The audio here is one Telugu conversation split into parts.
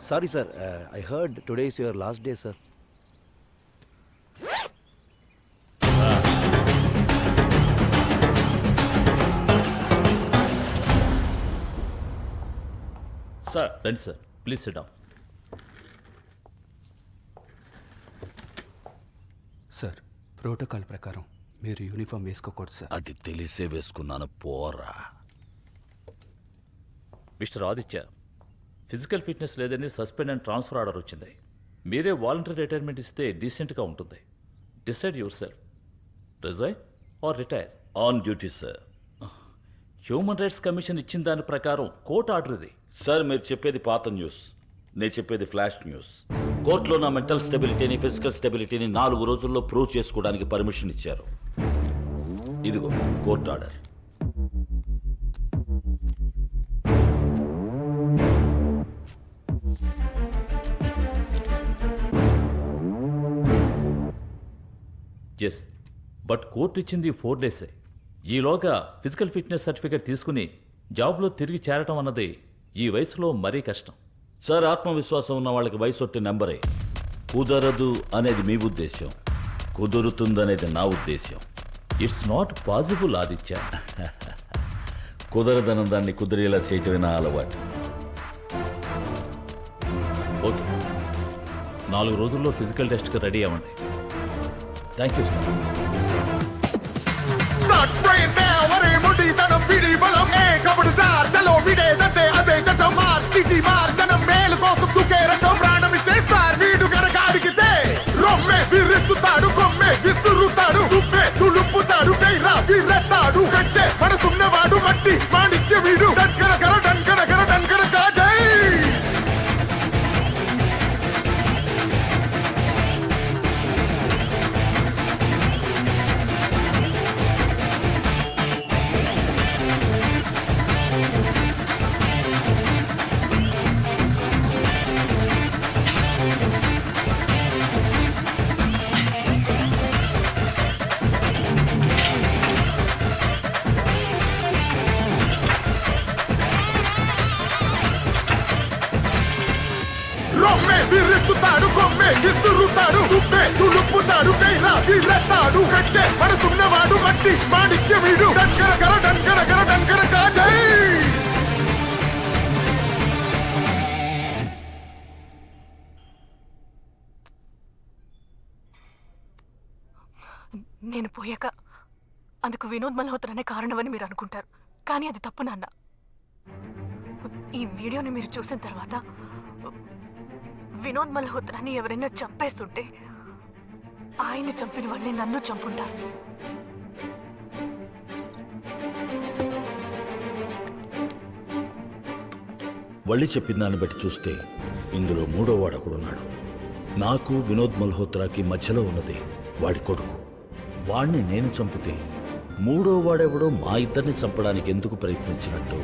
Sorry sir, I heard today is your last day sir. Sir రండి sir, please sit down. Sir, protocol ప్రకారం మీరు యూనిఫామ్ వేసుకోకూడదు సార్. అది తెలిసే వేసుకున్నాను పోరా. మిస్టర్ ఆదిత్య, ఫిజికల్ ఫిట్నెస్ లేదని సస్పెండ్ అండ్ ట్రాన్స్ఫర్ ఆర్డర్ వచ్చింది. మీరే వాలంటరీ రిటైర్మెంట్ ఇస్తే డీసెంట్గా ఉంటుంది. Decide yourself, resign or retire. On duty sir. Human rights commission ఇచ్చిన దాని ప్రకారం కోర్టు ఆర్డర్ ఇది. సార్ మీరు చెప్పేది పాత న్యూస్, నేను చెప్పేది ఫ్లాష్ న్యూస్. కోర్టులో నా మెంటల్ స్టెబిలిటీని, ఫిజికల్ స్టెబిలిటీని 4 రోజుల్లో ప్రూవ్ చేసుకోవడానికి పర్మిషన్ ఇచ్చారు. ఇదిగో court order. Yes, but court ఇచ్చింది 4 డేసే. ఈలోగా ఫిజికల్ ఫిట్నెస్ సర్టిఫికేట్ తీసుకుని జాబ్లో తిరిగి చేరటం అన్నది ఈ వయసులో మరీ కష్టం. సార్, ఆత్మవిశ్వాసం ఉన్న వాళ్ళకి వయసొట్టి నెంబరే. కుదరదు అనేది మీ ఉద్దేశం, కుదురుతుందనేది నా ఉద్దేశం. It's not possible Aditya. కుదరదన్న దాన్ని కుదిరేలా చేయటమే నా అలవాటు. ఓకే, 4 రోజుల్లో ఫిజికల్ టెస్ట్కి రెడీ అవ్వండి. Thank you sir. మనసున్నవాడు మట్టి మాణిక్య వీడు డన్కర కర డన్కర కర డన్కర కాజై. విరుచుతాడు కొమ్మే విసురుతాడు దుబ్బే తులుపుతాడు కైరా విరతాడు కట్టే మనసున్నవాడు మట్టి మాణిక్య వీడు డన్కర కర డన్కర కర డన్కర కాజై. నేను పోయాక అందుకు వినోద్ మల్హోత్రానే కారణమని మీరు అనుకుంటారు, కానీ అది తప్పు నాన్న. ఈ వీడియోని మీరు చూసిన తర్వాత వినోద్ మల్హోత్రాని ఎవరైనా చంపేస్తుంటే ఆయన చంపిన వాళ్ళని నన్ను చంపుంటారు. వల్లి చెప్పిన దాన్ని బట్టి చూస్తే ఇందులో 3వ వాడు ఒకడున్నాడు. నాకు వినోద్ మల్హోత్రాకి మధ్యలో ఉన్నది వాడి కొడుకు. వాణ్ణి నేను చంపితే 3వ వాడెవడో మా ఇద్దరిని చంపడానికి ఎందుకు ప్రయత్నించినట్టు?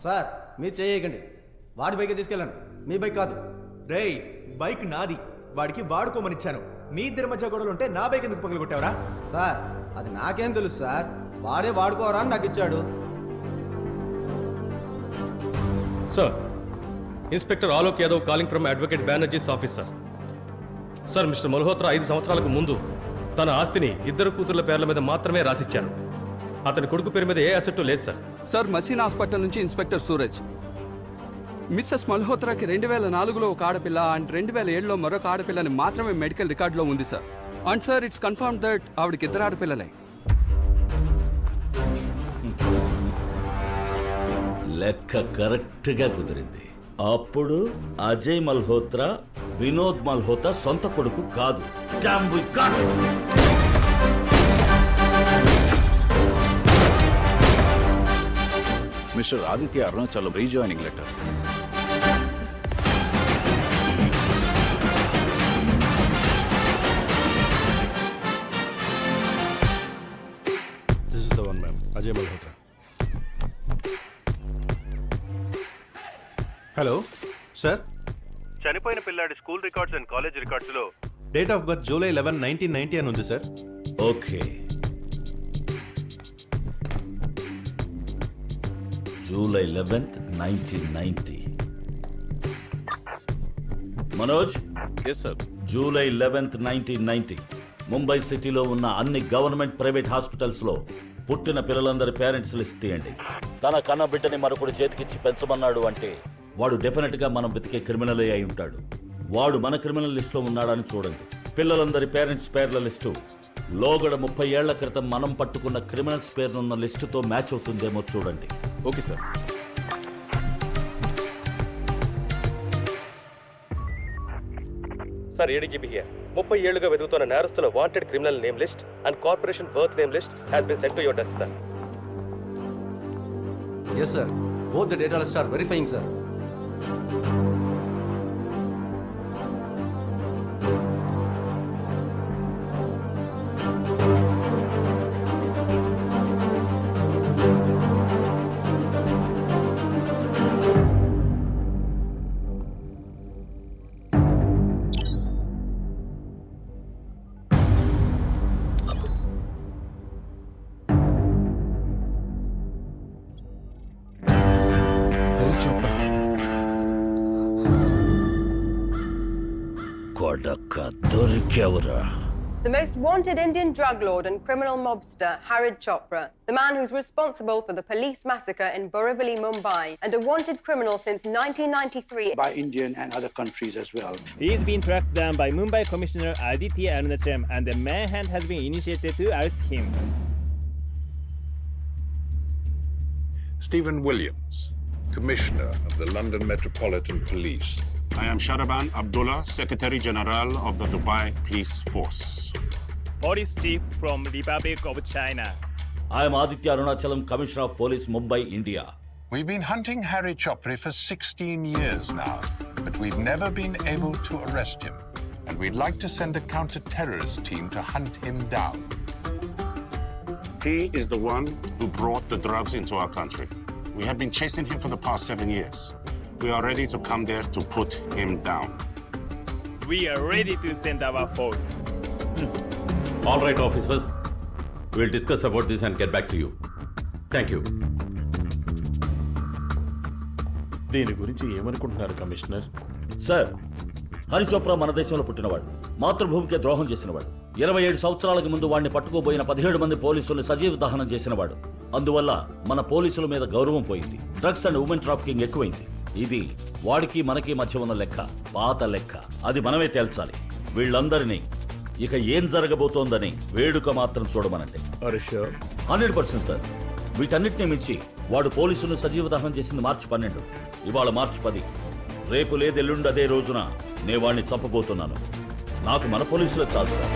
సార్, మీరు చేయకండి. వాడి బైక్ తీసుకెళ్ళండి, మీ బైక్ కాదు. రేయ్, బైక్ నాది, వాడికి వాడుకోమనిచ్చాను. మీ ఇద్దరి మధ్య గొడవలు ఉంటే నా బైక్ ఎందుకు పగలగొట్టావరా? సార్, అది నాకేం తెలుసు సార్, వాడే వాడుకోరా అని నాకు ఇచ్చాడు. Sir, inspector Alok Yadav calling from advocate Banerjee's office sir. Sir, mister Malhotra 5 సంవత్సరాలకు ముందు తన ఆస్తిని 2 కూతుర్ల పేర్ల మీద మాత్రమే రాసిచ్చారు. అతని కొడుకు పేరు మీద ఏ అసెట్టు లేదు సార్. సార్, మసీన్ హాస్పిటల్ నుంచి ఇన్స్పెక్టర్ సూరజ్. మిస్సెస్ మల్హోత్రాకి 2004లో ఒక ఆడపిల్ల అండ్ 2007లో మరొక ఆడపిల్లని మాత్రమే మెడికల్ రికార్డులో ఉంది sir. And sir, it's confirm that ఆవిడకి 2 ఆడపిల్లలే. లెక్క కరెక్ట్గా కుదిరింది. అప్పుడు అజయ్ మల్హోత్రా వినోద్ మల్హోత్రా సొంత కొడుకు కాదు. Damn, we got it. Mr. Aditya Arunachalam rejoining letter. This is the one, ma'am. Ajay Malhotra. Hello sir, చనిపోయిన పిల్లాడి school records and college records లో డేట్ ఆఫ్ బర్త్ July 11, 1990 అని ఉంది sir. Okay, July 11th, 1990. Manoj, yes sir. July 11th, 1990 Mumbai సిటీలో ఉన్న అన్ని గవర్నమెంట్ ప్రైవేట్ హాస్పిటల్స్లో పుట్టిన పిల్లలందరి పేరెంట్స్ లిస్ట్ తీయండి. తన కన్న బిడ్డని మరొకటి చేతికిచ్చి పెంచమన్నాడు అంటే వాడు డెఫినెట్గా మనం వెతికే క్రిమినలే అయి ఉంటాడు. వాడు మన క్రిమినల్ లిస్టులో ఉన్నాడని చూడండి. పిల్లలందరి పేరెంట్స్ పేర్ల లిస్టు లోగడ 30 ఏళ్ల క్రితం మనం పట్టుకున్న క్రిమినల్స్ పేరునున్న లిస్టుతో మ్యాచ్ అవుతుందేమో చూడండి. Okay sir. Sir ADGP here. 30 ఏళ్లుగా వెతుకుతున్న నేరస్తుల wanted criminal name list and corporation birth name list has been sent to your desk sir. Yes sir, both the data list are verifying sir. The most wanted Indian drug lord and criminal mobster, Harid Chopra, the man who's responsible for the police massacre in Borivali, Mumbai, and a wanted criminal since 1993 by Indian and other countries as well. He is being tracked down by Mumbai Commissioner Aditya Arunachal, and the manhunt has been initiated to arrest him. Stephen Williams, Commissioner of the London Metropolitan Police. I am Sharaban Abdullah, Secretary General of the Dubai Police Force. Police Chief from Republic of China. I am Aditya Arunachalam, Commissioner of Police, Mumbai, India. We've been hunting Harry Chopra for 16 years now, but we've never been able to arrest him. And we'd like to send a counter-terrorist team to hunt him down. He is the one who brought the drugs into our country. We have been chasing him for the past 7 years. We are ready to come there to put him down. We are ready to send our force. All right, officers. We'll discuss about this and get back to you. Thank you. దీని గురించి ఏమనుకుంటున్నారు కమిషనర్? సార్, హరి చోప్రా మన దేశంలో పుట్టినవాడు, మాతృభూమికే ద్రోహం చేసినవాడు. 27 సంవత్సరాలకు ముందు వాడిని పట్టుకోబోయిన 17 మంది పోలీసుల్ని సజీవ దహనం చేసినవాడు. అందువల్ల మన పోలీసుల మీద గౌరవం పోయింది. డ్రగ్స్ అండ్ ఉమెన్ ట్రాఫికింగ్ ఎక్కువైంది. ఇది వాడికి మనకి మధ్య ఉన్న లెక్క, పాత లెక్క. అది మనమే తేల్చాలి. వీళ్ళందరినీ ఇక ఏం జరగబోతోందని వేడుక మాత్రం చూడమనండి. 100% సార్. వీటన్నిటినీ మించి వాడు పోలీసులను సజీవ దహనం చేసింది మార్చి 12. ఇవాళ మార్చి 10. రేపు లేదెల్లుండి అదే రోజున నేను వాడిని చంపబోతున్నాను. నాకు మన పోలీసులే చాలు సార్.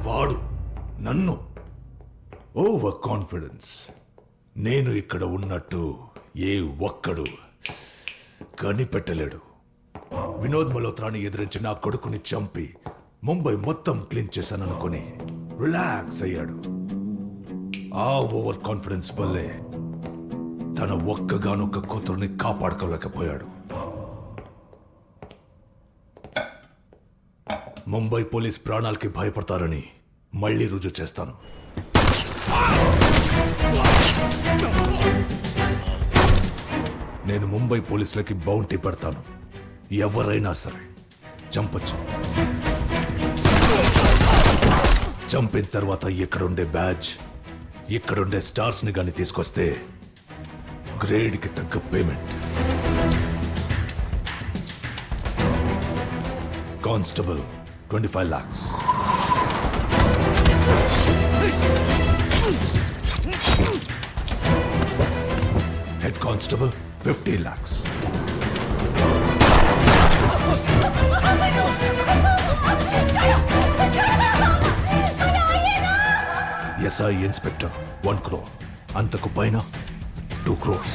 వాడు నన్ను ఓవర్ కాన్ఫిడెన్స్. నేను ఇక్కడ ఉన్నట్టు ఏ ఒక్కడు కనిపెట్టలేడు. వినోద్ మల్హోత్రాని ఎదిరించి నా కొడుకుని చంపి ముంబై మొత్తం క్లీన్ చేశాననుకుని రిలాక్స్ అయ్యాడు. ఆ ఓవర్ కాన్ఫిడెన్స్ వల్లే తన ఒక్కగానొక్క కూతురుని కాపాడుకోలేకపోయాడు. ముంబై పోలీస్ ప్రాణాలకి భయపడతారని మళ్ళీ రుజువు చేస్తాను. నేను ముంబై పోలీసులకి బౌంటీ పెడతాను. ఎవరైనా సరే చంపచ్చు. చంపిన తర్వాత ఇక్కడుండే బ్యాడ్జ్, ఇక్కడుండే స్టార్స్ ని గాని తీసుకొస్తే గ్రేడ్ కి తగ్గ payment. Constable 25 lakhs. Head Constable 50 lakhs. SI Inspector 1 crore. అంతకు పైన 2 crores.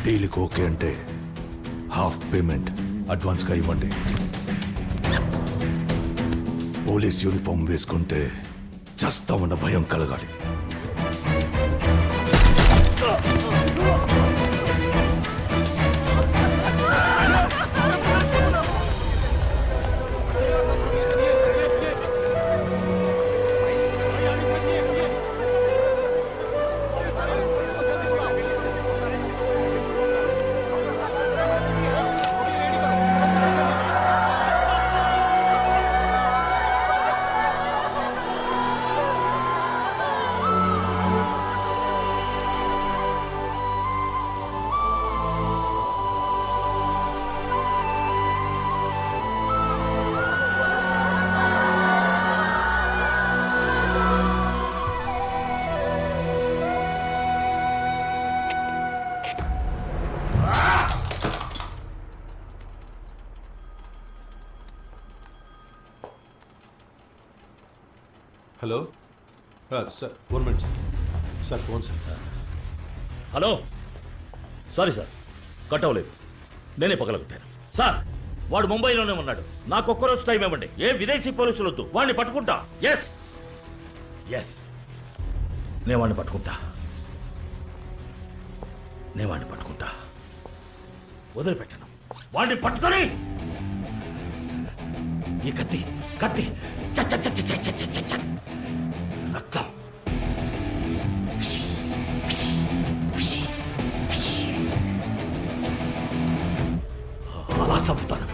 డీల్కి ఓకే అంటే హాఫ్ పేమెంట్ అడ్వాన్స్గా ఇవ్వండి. పోలీస్ యూనిఫామ్ వేసుకుంటే చస్తామన్న భయం కలగాలి. Hello sir 1 minute sir phone sir. Hello sorry sir cut అవ్వలేదు, నేనే పగలగొట్టాను సార్. వాడు ముంబైలోనే ఉన్నాడు, నాకు ఒక్కరోజు టైం ఇవ్వండి. ఏ విదేశీ పోలీసులు వద్దు, వాడిని పట్టుకుంటా. ఎస్ ఎస్ నేను వాడిని పట్టుకుంటా, నేను వాడిని పట్టుకుంటా, వదిలిపెట్టను. వాడిని పట్టుకొని ఈ కత్తి కత్తి చ చ చ చ చ చ చ చ రక్తం అలా చంపుతాను.